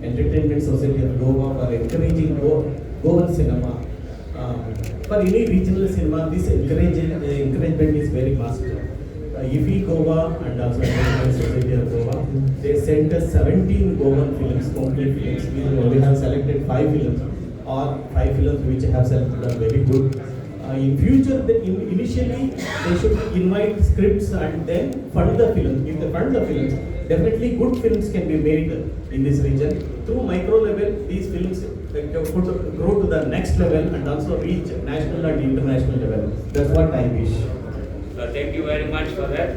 Entertainment Society of Goa for encouraging Goan cinema. For any regional cinema, this encouragement is very must. IFI Goa and also Entertainment Society of Goa, they sent us 17 Goan films, complete films. We have selected 5 films, or 5 films which have selected are very good. In future, initially they should invite scripts and then fund the films. If they fund the films, definitely good films can be made in this region. Through micro level, these films could grow to the next level and also reach national and international level. That's what I wish. Thank you very much for that.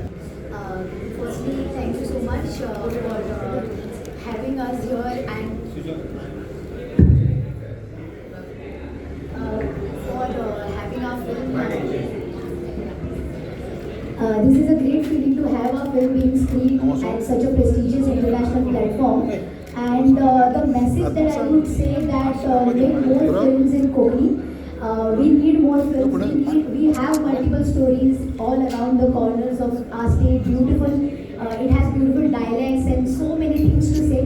Firstly, thank you so much for having us here and for having our film. This is a great feeling to have our film being screened at such a prestigious international platform. And the message that I would say that make more films in Konkani. We need more films. We have multiple stories all around the corners of our state. Beautiful. It has beautiful dialects and so many things to say.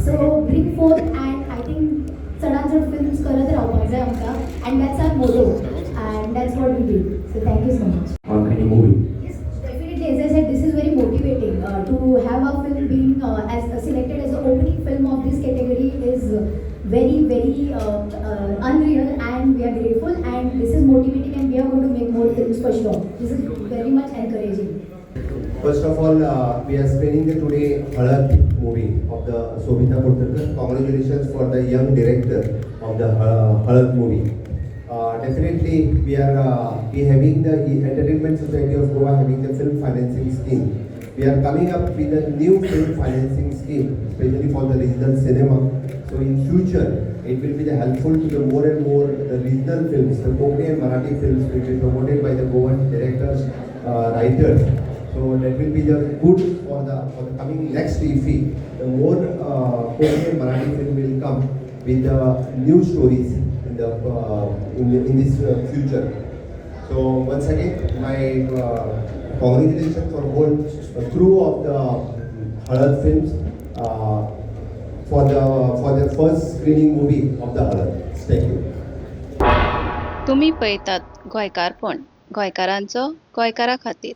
So bring forth, and I think Chadachad films karat rahapak jay amka, and that's our motto, and that's what we do. So thank you so much. Konkani movie. Yes, definitely. As I said, this is very motivating. To have our film being selected as the opening film of this category is very unreal, and we are grateful, and this is motivating, and we are going to make more films for sure. This is very much encouraging. First of all, we are screening the today Halad movie of the Sobhita Purtratar. Congratulations for the young director of the Halad movie. Definitely, we having the Entertainment Society of Goa having the film financing scheme. We are coming up with a new film financing scheme, especially for the regional cinema. So in future, it will be helpful to the more and more the regional films, the Konkani and Marathi films will be promoted by the Goan directors, writers. So that will be the good for the coming next IFI. The more Konkani and Marathi film will come with the new stories in this future. So once again, my congratulations for whole crew of the Halad films for the first screening movie of the Halad. Thank you. तुम्ही पळयतात गोंयकारपण, गोंयकारांचो गोंयकारा खातीर.